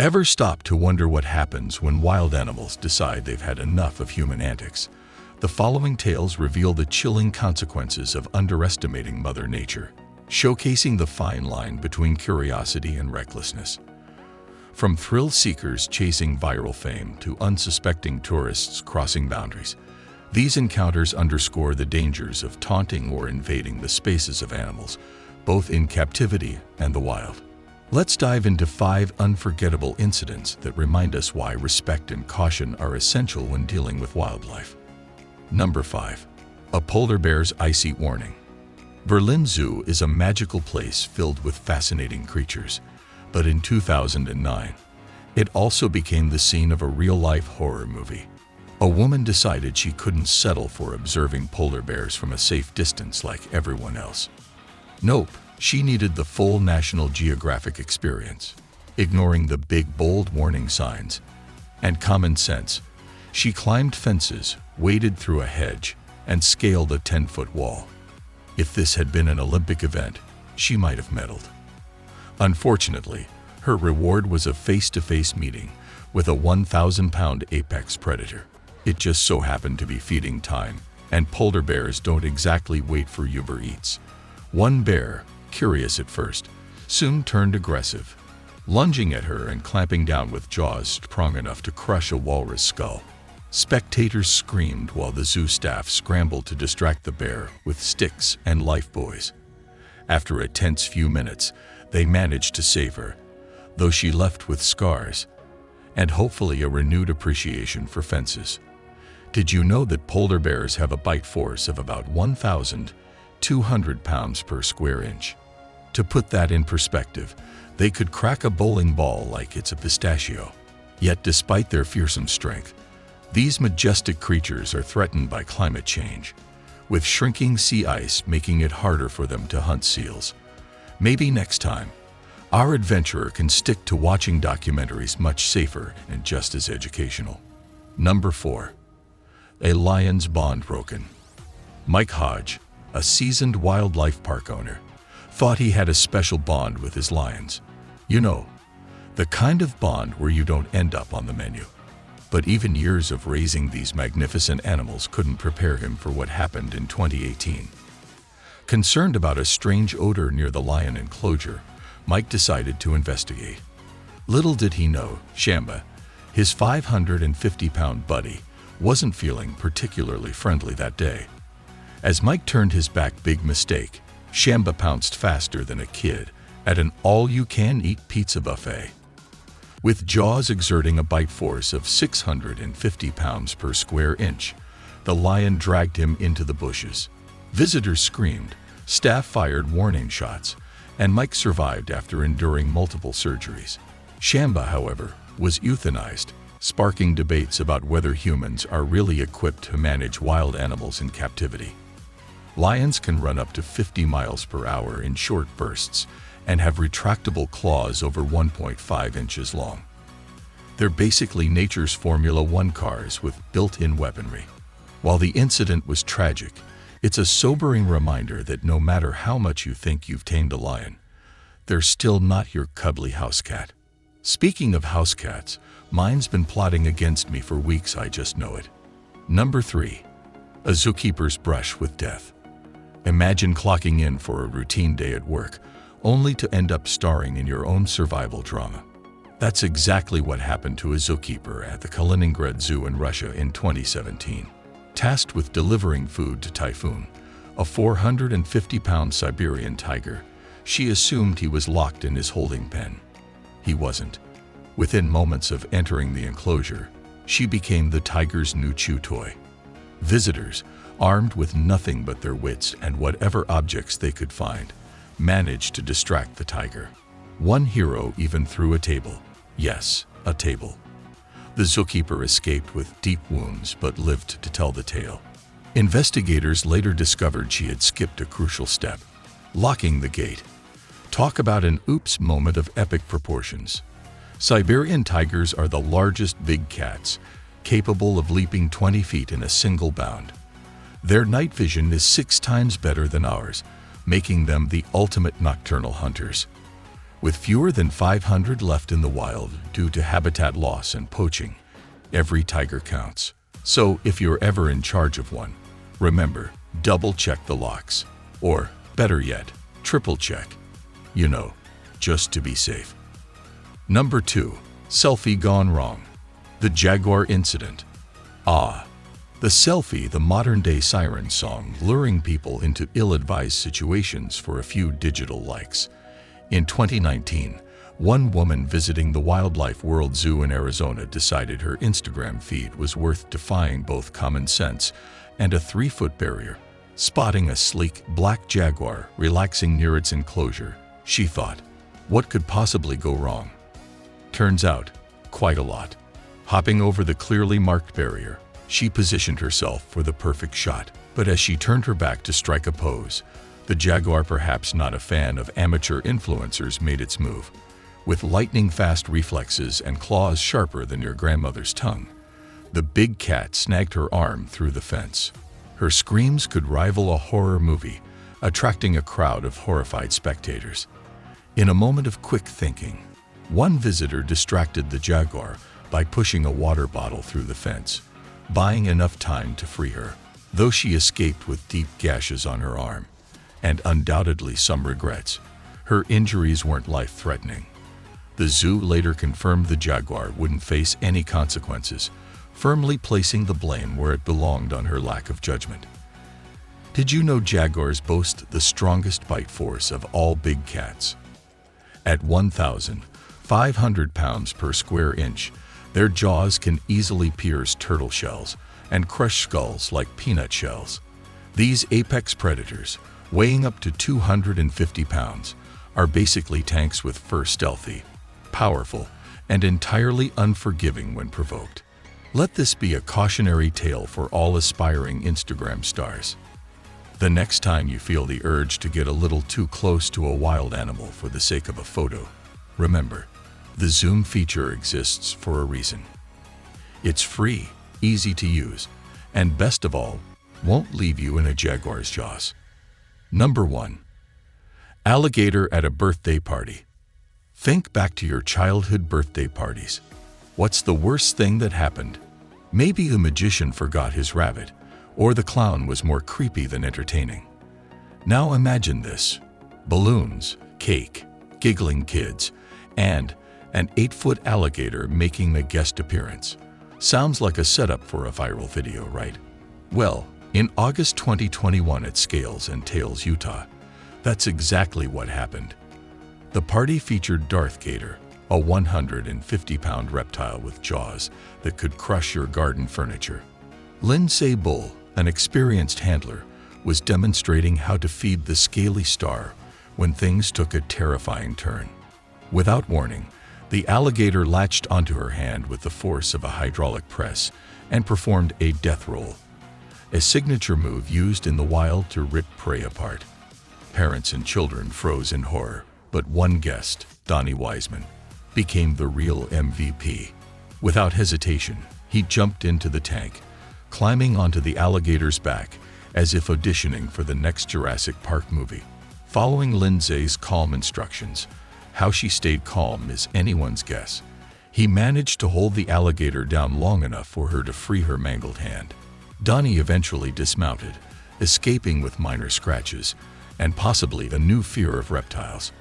Ever stop to wonder what happens when wild animals decide they've had enough of human antics? The following tales reveal the chilling consequences of underestimating Mother Nature, showcasing the fine line between curiosity and recklessness. From thrill seekers chasing viral fame to unsuspecting tourists crossing boundaries, these encounters underscore the dangers of taunting or invading the spaces of animals, both in captivity and the wild. Let's dive into 5 unforgettable incidents that remind us why respect and caution are essential when dealing with wildlife. Number 5. A polar bear's icy warning. Berlin Zoo is a magical place filled with fascinating creatures, but in 2009, it also became the scene of a real-life horror movie. A woman decided she couldn't settle for observing polar bears from a safe distance like everyone else. Nope. She needed the full National Geographic experience. Ignoring the big, bold warning signs and common sense, she climbed fences, waded through a hedge, and scaled a 10-foot wall. If this had been an Olympic event, she might have medaled. Unfortunately, her reward was a face-to-face meeting with a 1,000-pound apex predator. It just so happened to be feeding time, and polar bears don't exactly wait for Uber Eats. One bear, curious at first, soon turned aggressive, lunging at her and clamping down with jaws strong enough to crush a walrus skull. Spectators screamed while the zoo staff scrambled to distract the bear with sticks and lifebuoys. After a tense few minutes, they managed to save her, though she left with scars and hopefully a renewed appreciation for fences. Did you know that polar bears have a bite force of about 1,200 pounds per square inch? To put that in perspective, they could crack a bowling ball like it's a pistachio. Yet despite their fearsome strength, these majestic creatures are threatened by climate change, with shrinking sea ice making it harder for them to hunt seals. Maybe next time, our adventurer can stick to watching documentaries much safer and just as educational. Number 4. A lion's bond broken. Mike Hodge, a seasoned wildlife park owner, thought he had a special bond with his lions. You know, the kind of bond where you don't end up on the menu. But even years of raising these magnificent animals couldn't prepare him for what happened in 2018. Concerned about a strange odor near the lion enclosure, Mike decided to investigate. Little did he know, Shamba, his 550-pound buddy, wasn't feeling particularly friendly that day. As Mike turned his back, big mistake, Shamba pounced faster than a kid at an all-you-can-eat pizza buffet. With jaws exerting a bite force of 650 pounds per square inch, the lion dragged him into the bushes. Visitors screamed, staff fired warning shots, and Mike survived after enduring multiple surgeries. Shamba, however, was euthanized, sparking debates about whether humans are really equipped to manage wild animals in captivity. Lions can run up to 50 miles per hour in short bursts and have retractable claws over 1.5 inches long. They're basically nature's Formula One cars with built-in weaponry. While the incident was tragic, it's a sobering reminder that no matter how much you think you've tamed a lion, they're still not your cuddly house cat. Speaking of house cats, mine's been plotting against me for weeks, I just know it. Number 3. A zookeeper's brush with death. Imagine clocking in for a routine day at work, only to end up starring in your own survival drama. That's exactly what happened to a zookeeper at the Kaliningrad Zoo in Russia in 2017. Tasked with delivering food to Typhoon, a 450-pound Siberian tiger, she assumed he was locked in his holding pen. He wasn't. Within moments of entering the enclosure, she became the tiger's new chew toy. Visitors, armed with nothing but their wits and whatever objects they could find, managed to distract the tiger. One hero even threw a table. Yes, a table. The zookeeper escaped with deep wounds but lived to tell the tale. Investigators later discovered she had skipped a crucial step, locking the gate. Talk about an oops moment of epic proportions. Siberian tigers are the largest big cats, capable of leaping 20 feet in a single bound. Their night vision is 6 times better than ours, making them the ultimate nocturnal hunters. With fewer than 500 left in the wild due to habitat loss and poaching, every tiger counts. So if you're ever in charge of one, remember, double-check the locks. Or, better yet, triple-check. Just to be safe. Number 2. Selfie gone wrong. The Jaguar incident. The selfie, the modern-day siren song, luring people into ill-advised situations for a few digital likes. In 2019, one woman visiting the Wildlife World Zoo in Arizona decided her Instagram feed was worth defying both common sense and a 3-foot barrier. Spotting a sleek black jaguar relaxing near its enclosure, she thought, what could possibly go wrong? Turns out, quite a lot. Hopping over the clearly marked barrier, she positioned herself for the perfect shot. But as she turned her back to strike a pose, the jaguar, perhaps not a fan of amateur influencers, made its move. With lightning-fast reflexes and claws sharper than your grandmother's tongue, the big cat snagged her arm through the fence. Her screams could rival a horror movie, attracting a crowd of horrified spectators. In a moment of quick thinking, one visitor distracted the jaguar by pushing a water bottle through the fence, buying enough time to free her, though she escaped with deep gashes on her arm, and undoubtedly some regrets. Her injuries weren't life-threatening. The zoo later confirmed the jaguar wouldn't face any consequences, firmly placing the blame where it belonged on her lack of judgment. Did you know jaguars boast the strongest bite force of all big cats? At 1,500 pounds per square inch, their jaws can easily pierce turtle shells and crush skulls like peanut shells. These apex predators, weighing up to 250 pounds, are basically tanks with fur, stealthy, powerful, and entirely unforgiving when provoked. Let this be a cautionary tale for all aspiring Instagram stars. The next time you feel the urge to get a little too close to a wild animal for the sake of a photo, remember, the zoom feature exists for a reason. It's free, easy to use, and best of all, won't leave you in a jaguar's jaws. Number 1. Alligator at a birthday party. Think back to your childhood birthday parties. What's the worst thing that happened? Maybe the magician forgot his rabbit, or the clown was more creepy than entertaining. Now imagine this: balloons, cake, giggling kids, and an 8-foot alligator making a guest appearance. Sounds like a setup for a viral video, right? Well, in August 2021 at Scales and Tails, Utah, that's exactly what happened. The party featured Darth Gator, a 150-pound reptile with jaws that could crush your garden furniture. Lindsay Bull, an experienced handler, was demonstrating how to feed the scaly star when things took a terrifying turn. Without warning, the alligator latched onto her hand with the force of a hydraulic press and performed a death roll, a signature move used in the wild to rip prey apart. Parents and children froze in horror, but one guest, Donnie Wiseman, became the real MVP. Without hesitation, he jumped into the tank, climbing onto the alligator's back as if auditioning for the next Jurassic Park movie. Following Lindsay's calm instructions, how she stayed calm is anyone's guess. He managed to hold the alligator down long enough for her to free her mangled hand. Donnie eventually dismounted, escaping with minor scratches and possibly a new fear of reptiles.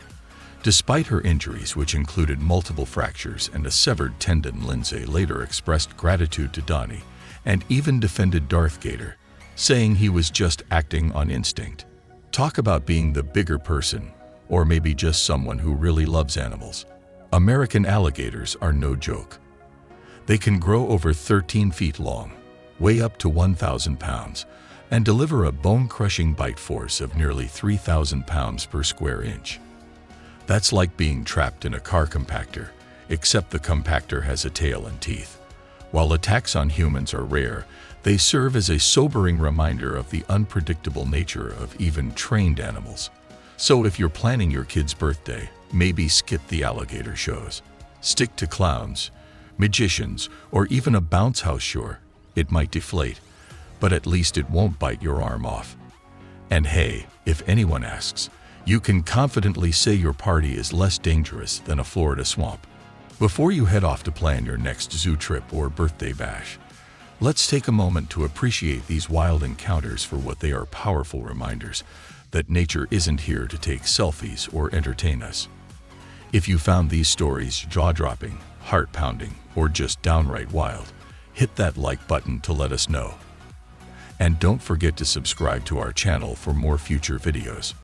Despite her injuries, which included multiple fractures and a severed tendon, Lindsay later expressed gratitude to Donnie and even defended Darth Gator, saying he was just acting on instinct. Talk about being the bigger person, or maybe just someone who really loves animals. American alligators are no joke. They can grow over 13 feet long, weigh up to 1,000 pounds, and deliver a bone-crushing bite force of nearly 3,000 pounds per square inch. That's like being trapped in a car compactor, except the compactor has a tail and teeth. While attacks on humans are rare, they serve as a sobering reminder of the unpredictable nature of even trained animals. So if you're planning your kid's birthday, maybe skip the alligator shows. Stick to clowns, magicians, or even a bounce house. Sure, it might deflate, but at least it won't bite your arm off. And hey, if anyone asks, You can confidently say your party is less dangerous than a Florida swamp. Before you head off to plan your next zoo trip or birthday bash, let's take a moment to appreciate these wild encounters for what they are: powerful reminders that nature isn't here to take selfies or entertain us. If you found these stories jaw-dropping, heart-pounding, or just downright wild, hit that like button to let us know. And don't forget to subscribe to our channel for more future videos.